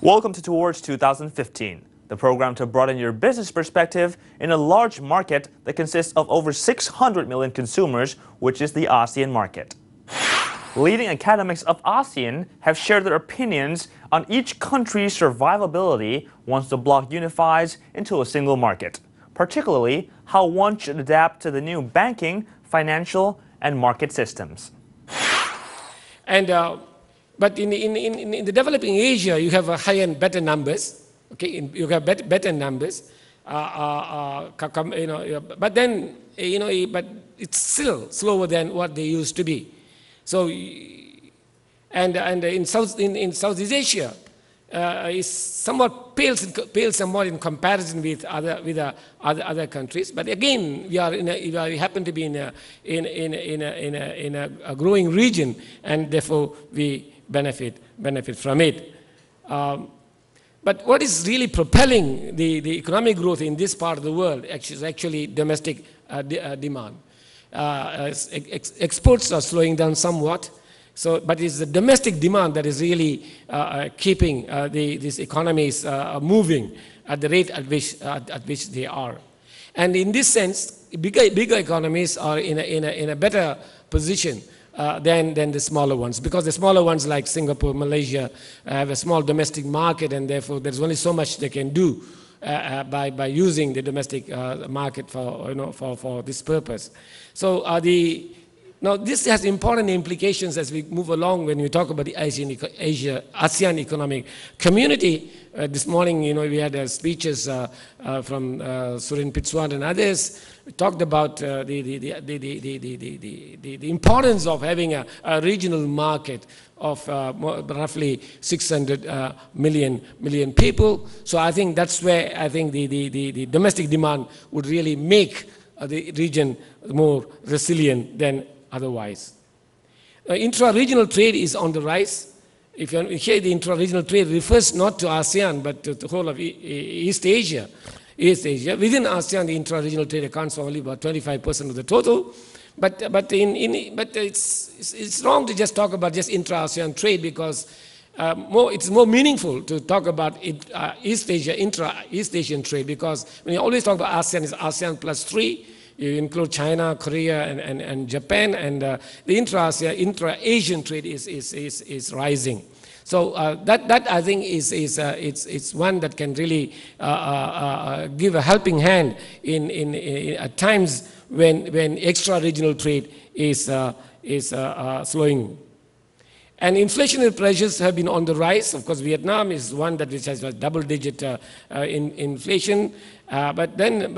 Welcome to Towards 2015, the program to broaden your business perspective in a large market that consists of over 600 million consumers, which is the ASEAN market. Leading academics of ASEAN have shared their opinions on each country's survivability once the bloc unifies into a single market, particularly how one should adapt to the new banking, financial, and market systems. But in the developing Asia, you have high-end better numbers. Okay, you have better numbers. But then but it's still slower than what they used to be. So, and in Southeast Asia, is somewhat pales somewhat in comparison with other countries. But again, we happen to be in a growing region, and therefore we benefit from it. But what is really propelling the economic growth in this part of the world is actually domestic demand. Exports are slowing down somewhat. But it's the domestic demand that is really keeping these economies moving at the rate at which they are. And in this sense, bigger economies are in a better position than the smaller ones, because the smaller ones like Singapore, Malaysia have a small domestic market, and therefore there's only so much they can do by using the domestic market for this purpose. So now, this has important implications as we move along when we talk about the ASEAN economic community. This morning, we had speeches from Surin Pitsuwan and others. We talked about the importance of having a regional market of roughly 600 million people. So I think that's where I think the domestic demand would really make the region more resilient than otherwise. Intra-regional trade is on the rise. If you hear the intra-regional trade refers not to ASEAN but to the whole of East Asia. Within ASEAN, the intra-regional trade accounts for only about 25% of the total. But it's wrong to just talk about just intra-ASEAN trade, because it's more meaningful to talk about East Asian trade, because when you always talk about ASEAN, it's ASEAN plus 3. You include China, Korea, and Japan, and the intra-Asian trade is rising. So that I think it's one that can really give a helping hand in at times when extra-regional trade is slowing. And inflationary pressures have been on the rise. Of course, Vietnam is one which has a double-digit inflation. But that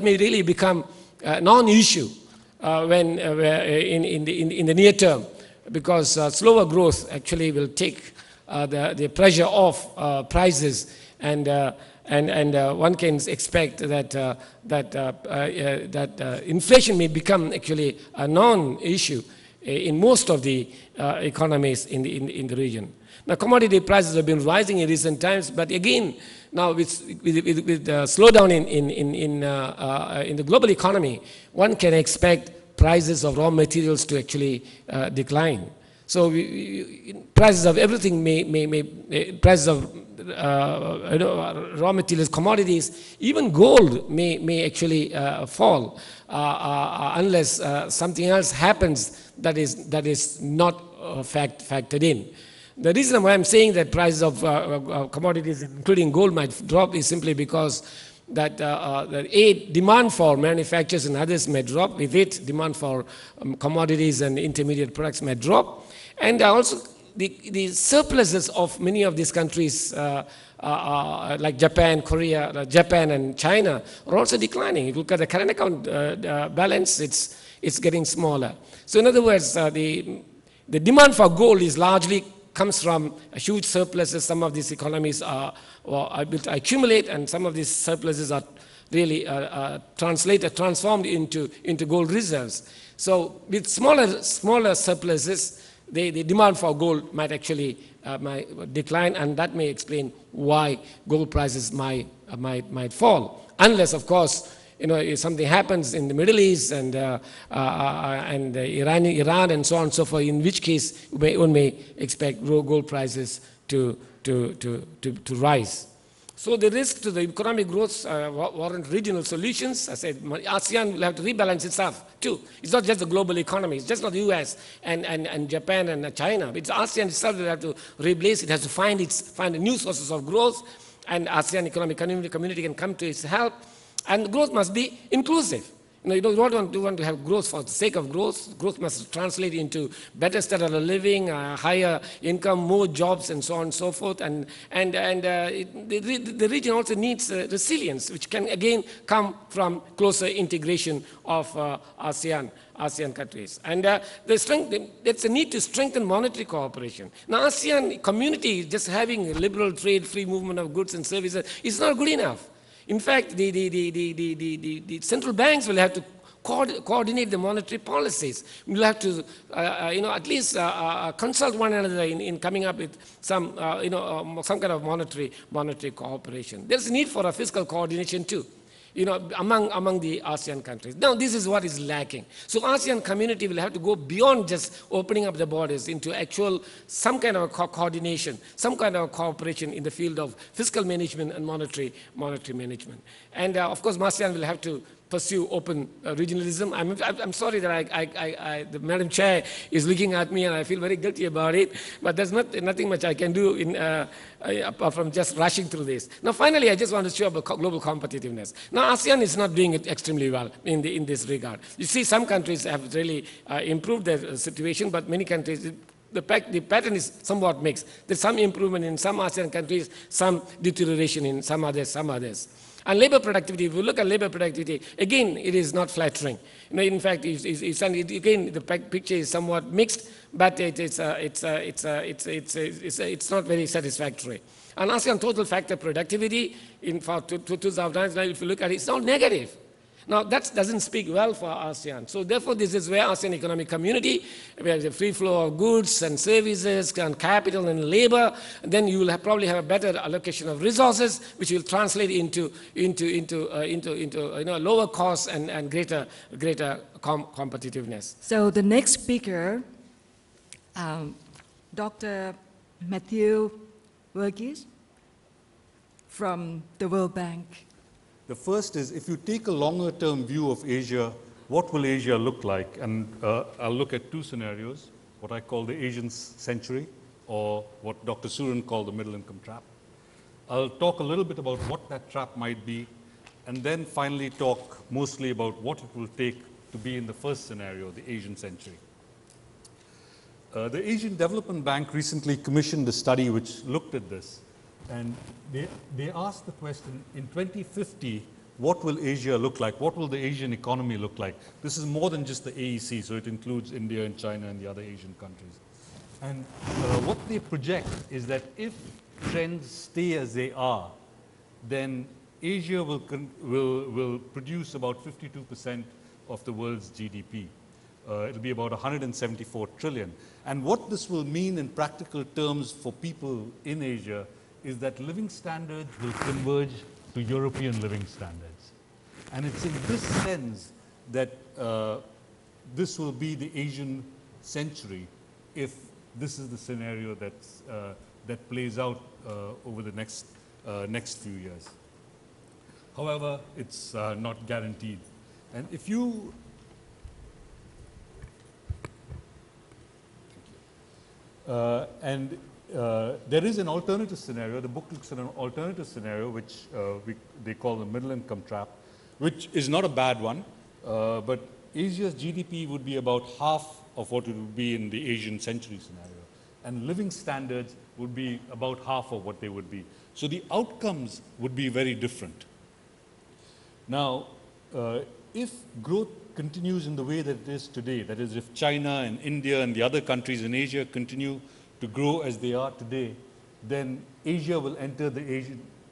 may really become a non-issue when in the near term, because slower growth actually will take the pressure off prices, and one can expect that inflation may become actually a non-issue in most of the economies in the region. Now, commodity prices have been rising in recent times, but again, now with slowdown in the global economy, one can expect prices of raw materials to actually decline. So prices of everything prices of raw materials, commodities, even gold may actually fall unless something else happens that is not factored in. The reason why I'm saying that prices of commodities, including gold, might drop is simply because that demand for manufacturers and others may drop. With it, demand for commodities and intermediate products may drop. And also the surpluses of many of these countries like Japan, Korea, Japan and China are also declining. If you look at the current account balance, it's getting smaller. So in other words, the demand for gold is largely comes from huge surpluses. Some of these economies are able to accumulate, and some of these surpluses are really transformed into gold reserves. So with smaller surpluses, the demand for gold might actually might decline, and that may explain why gold prices might fall, unless, of course, if something happens in the Middle East and Iran and so on and so forth, in which case one may expect gold prices to rise. So the risk to the economic growth warrant regional solutions. I said ASEAN will have to rebalance itself too. It's not just the global economy. It's just not the US and Japan and China. It's ASEAN itself that have to replace. It has to find new sources of growth, and ASEAN Economic Community can come to its help. And growth must be inclusive. You don't want to have growth for the sake of growth. Growth must translate into better standard of living, higher income, more jobs, and so on and so forth. The region also needs resilience, which can again come from closer integration of ASEAN countries. And there's a need to strengthen monetary cooperation. Now, ASEAN community just having a liberal trade, free movement of goods and services is not good enough. In fact, the central banks will have to coordinate the monetary policies. We'll have to, at least consult one another in coming up with some kind of monetary cooperation. There's a need for a fiscal coordination too, among the ASEAN countries. Now, this is what is lacking. So ASEAN community will have to go beyond just opening up the borders into some kind of coordination, some kind of cooperation in the field of fiscal management and monetary management. And of course, ASEAN will have to pursue open regionalism. I'm sorry that the Madam Chair is looking at me and I feel very guilty about it, but there's nothing much I can do apart from just rushing through this. Now finally, I just want to show about global competitiveness. Now ASEAN is not doing it extremely well in this regard. You see, some countries have really improved their situation, but many countries, the pattern is somewhat mixed. There's some improvement in some ASEAN countries, some deterioration in some others. And labor productivity, if you look at labor productivity, again, it is not flattering. In fact, again, the picture is somewhat mixed, but it's not very satisfactory. And ASEAN total factor productivity for 2009, if you look at it, it's all negative. Now, that doesn't speak well for ASEAN. So therefore, this is where ASEAN Economic Community, where the free flow of goods and services and capital and labor, then you will probably have a better allocation of resources, which will translate into lower costs and greater competitiveness. So the next speaker, Dr. Matthew Verghese from the World Bank. The first is, if you take a longer-term view of Asia, what will Asia look like? And I'll look at two scenarios, what I call the Asian century, or what Dr. Surin called the middle income trap. I'll talk a little bit about what that trap might be, and then finally talk mostly about what it will take to be in the first scenario, the Asian century. The Asian Development Bank recently commissioned a study which looked at this. And they asked the question, in 2050, what will Asia look like? What will the Asian economy look like? This is more than just the AEC, so it includes India and China and the other Asian countries. And what they project is that if trends stay as they are, then Asia will produce about 52% of the world's GDP. It'll be about 174 trillion. And what this will mean in practical terms for people in Asia is that living standards will converge to European living standards. And it's in this sense that this will be the Asian century if this is the scenario that plays out over the next few years. However, it's not guaranteed. And if you there is an alternative scenario. The book looks at an alternative scenario, which they call the middle income trap, which is not a bad one, but Asia's GDP would be about half of what it would be in the Asian century scenario. And living standards would be about half of what they would be. So the outcomes would be very different. Now, if growth continues in the way that it is today, that is, if China and India and the other countries in Asia continue to grow as they are today, then Asia will enter the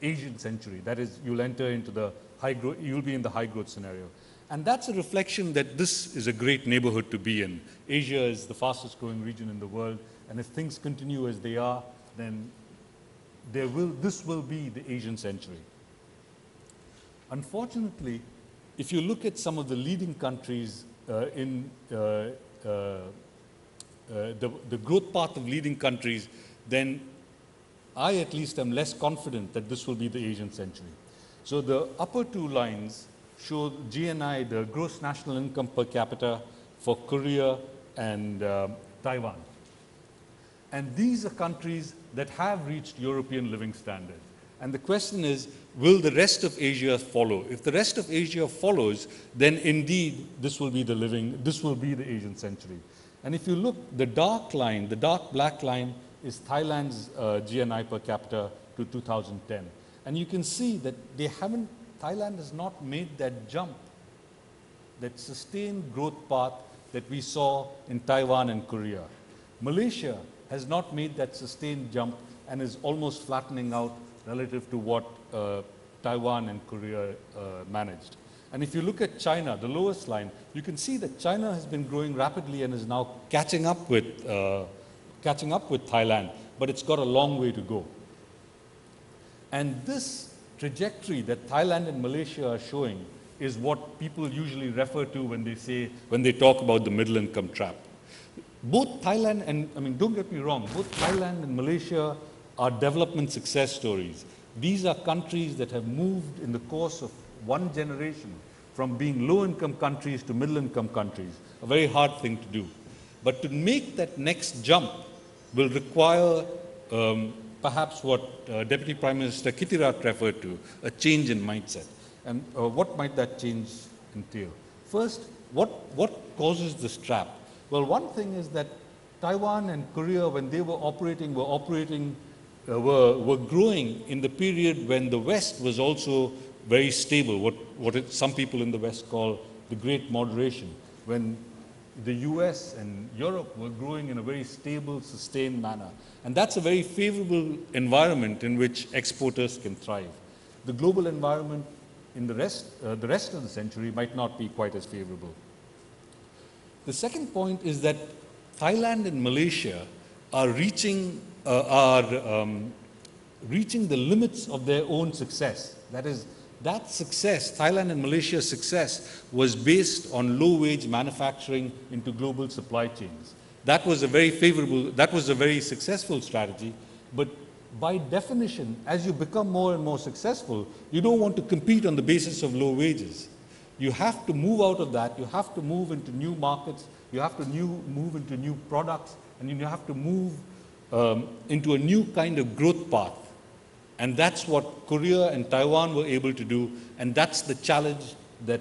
Asian century. That is, you'll enter into the high growth, you'll be in the high growth scenario. And that's a reflection that this is a great neighborhood to be in. Asia is the fastest growing region in the world, and if things continue as they are, then this will be the Asian century. Unfortunately, if you look at some of the leading countries the growth path of leading countries, then I at least am less confident that this will be the Asian century. So the upper two lines show GNI, the gross national income per capita for Korea and Taiwan. And these are countries that have reached European living standards. And the question is, will the rest of Asia follow? If the rest of Asia follows, then indeed this will be the Asian century. And if you look, the dark line, the dark black line is Thailand's GNI per capita to 2010. And you can see that Thailand has not made that jump, that sustained growth path that we saw in Taiwan and Korea. Malaysia has not made that sustained jump and is almost flattening out relative to what Taiwan and Korea managed. And if you look at China, the lowest line, you can see that China has been growing rapidly and is now catching up with Thailand, but it's got a long way to go. And this trajectory that Thailand and Malaysia are showing is what people usually refer to when they talk about the middle income trap. Both Thailand and, don't get me wrong, both Thailand and Malaysia are development success stories. These are countries that have moved in the course of one generation from being low-income countries to middle-income countries, a very hard thing to do. But to make that next jump will require perhaps what Deputy Prime Minister Kittirat referred to, a change in mindset. And what might that change entail? First, what causes this trap? Well, one thing is that Taiwan and Korea, when they were growing in the period when the West was also very stable, some people in the West call the Great Moderation, when the US and Europe were growing in a very stable, sustained manner. And that's a very favorable environment in which exporters can thrive. The global environment in the rest of the century might not be quite as favorable. The second point is that Thailand and Malaysia are reaching the limits of their own success. That is, that success, Thailand and Malaysia's success, was based on low-wage manufacturing into global supply chains. That was a very successful strategy, but by definition, as you become more and more successful, you don't want to compete on the basis of low wages. You have to move out of that, you have to move into new markets, you have to move into new products, and you have to move into a new kind of growth path. And that's what Korea and Taiwan were able to do, and that's the challenge that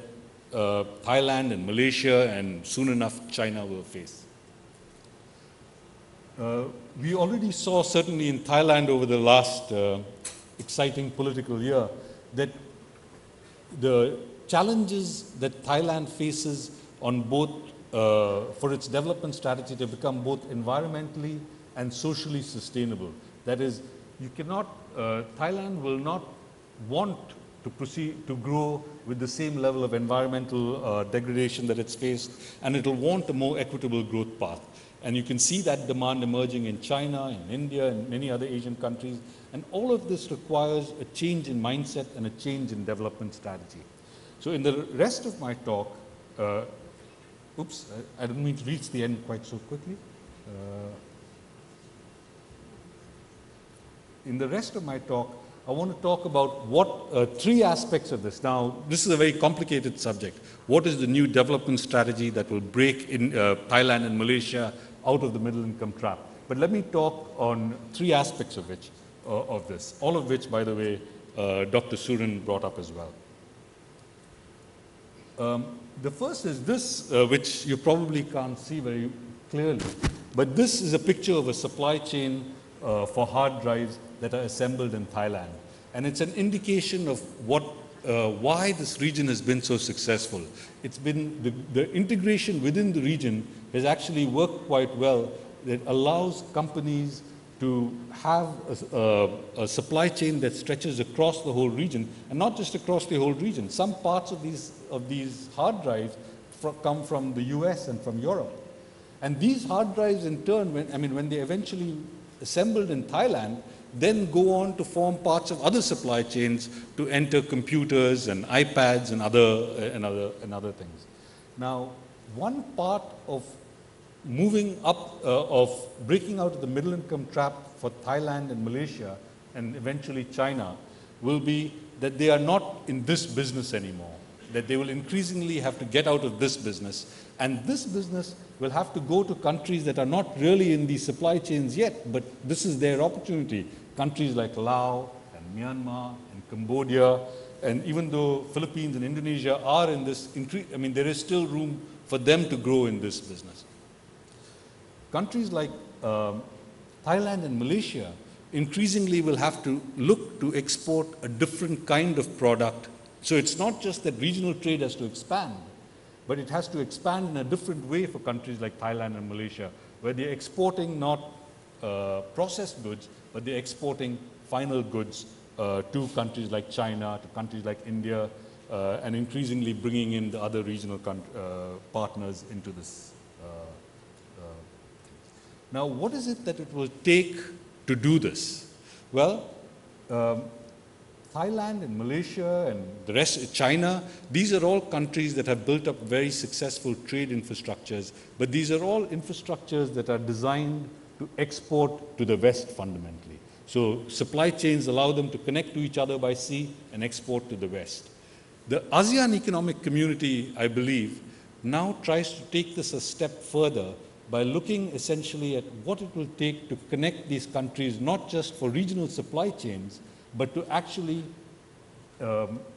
Thailand and Malaysia and soon enough China will face. We already saw, certainly in Thailand over the last exciting political year, that the challenges that Thailand faces on both, for its development strategy to become both environmentally and socially sustainable. That is, you cannot, Thailand will not want to proceed to grow with the same level of environmental degradation that it's faced, and it will want a more equitable growth path. And you can see that demand emerging in China, in India, and many other Asian countries. And all of this requires a change in mindset and a change in development strategy. So in the rest of my talk, I didn't mean to reach the end quite so quickly. In the rest of my talk, I want to talk about three aspects of this. Now, this is a very complicated subject. What is the new development strategy that will break in Thailand and Malaysia out of the middle income trap? But let me talk on three aspects of this, all of which, by the way, Dr. Surin brought up as well. The first is this, which you probably can't see very clearly, but this is a picture of a supply chain for hard drives that are assembled in Thailand. And it's an indication of why this region has been so successful. It's been the integration within the region has actually worked quite well. It allows companies to have a supply chain that stretches across the whole region, and not just across the whole region. Some parts of these hard drives come from the US and from Europe. And these hard drives in turn, when they're eventually assembled in Thailand, then go on to form parts of other supply chains to enter computers and iPads and other things. Now, one part of moving up, of breaking out of the middle income trap for Thailand and Malaysia and eventually China will be that they are not in this business anymore, that they will increasingly have to get out of this business. And this business will have to go to countries that are not really in these supply chains yet, but this is their opportunity. Countries like Laos and Myanmar and Cambodia, and even though Philippines and Indonesia are in this, there is still room for them to grow in this business. Countries like Thailand and Malaysia increasingly will have to look to export a different kind of product. So it's not just that regional trade has to expand, but it has to expand in a different way for countries like Thailand and Malaysia, where they're exporting not processed goods, but they're exporting final goods to countries like China, to countries like India, and increasingly bringing in the other regional partners into this. Now, what is it that it will take to do this? Well, Thailand and Malaysia and the rest, China, these are all countries that have built up very successful trade infrastructures, but these are all infrastructures that are designed to export to the West fundamentally. So supply chains allow them to connect to each other by sea and export to the West. The ASEAN Economic Community, I believe, now tries to take this a step further by looking essentially at what it will take to connect these countries, not just for regional supply chains, but to actually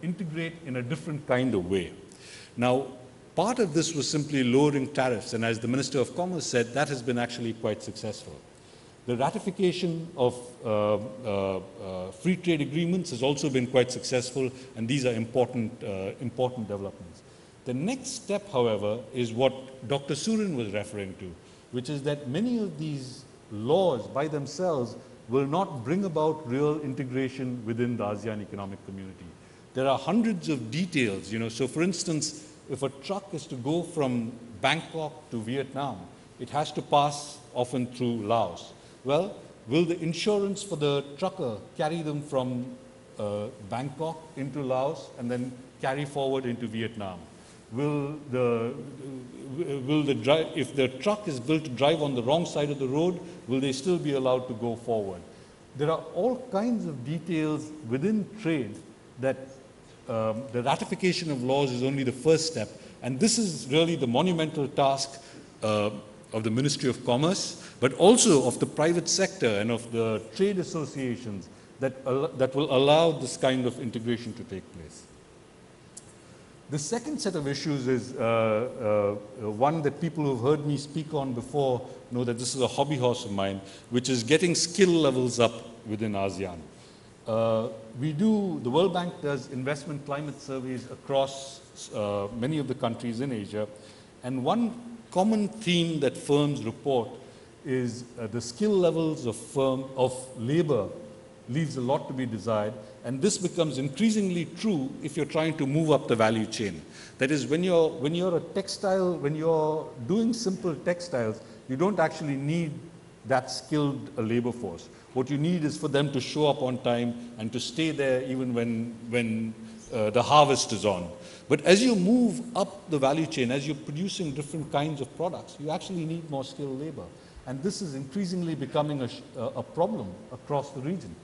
integrate in a different kind of way. Now, part of this was simply lowering tariffs, and as the Minister of Commerce said, that has been actually quite successful. The ratification of free trade agreements has also been quite successful, and these are important developments. The next step, however, is what Dr. Surin was referring to, which is that many of these laws by themselves will not bring about real integration within the ASEAN Economic Community. There are hundreds of details, so for instance, if a truck is to go from Bangkok to Vietnam, it has to pass often through Laos. Well, will the insurance for the trucker carry them from Bangkok into Laos and then carry forward into Vietnam? If the truck is built to drive on the wrong side of the road, will they still be allowed to go forward? There are all kinds of details within trade that the ratification of laws is only the first step. And this is really the monumental task of the Ministry of Commerce, but also of the private sector and of the trade associations that will allow this kind of integration to take place. The second set of issues is one that people who have heard me speak on before know that this is a hobby horse of mine, which is getting skill levels up within ASEAN. The World Bank does investment climate surveys across many of the countries in Asia, and one common theme that firms report is the skill levels of labor leaves a lot to be desired, and this becomes increasingly true if you're trying to move up the value chain. That is, when you're doing simple textiles, you don't actually need that skilled labor force. What you need is for them to show up on time and to stay there even when the harvest is on. But as you move up the value chain, as you're producing different kinds of products, you actually need more skilled labor. And this is increasingly becoming a problem across the region.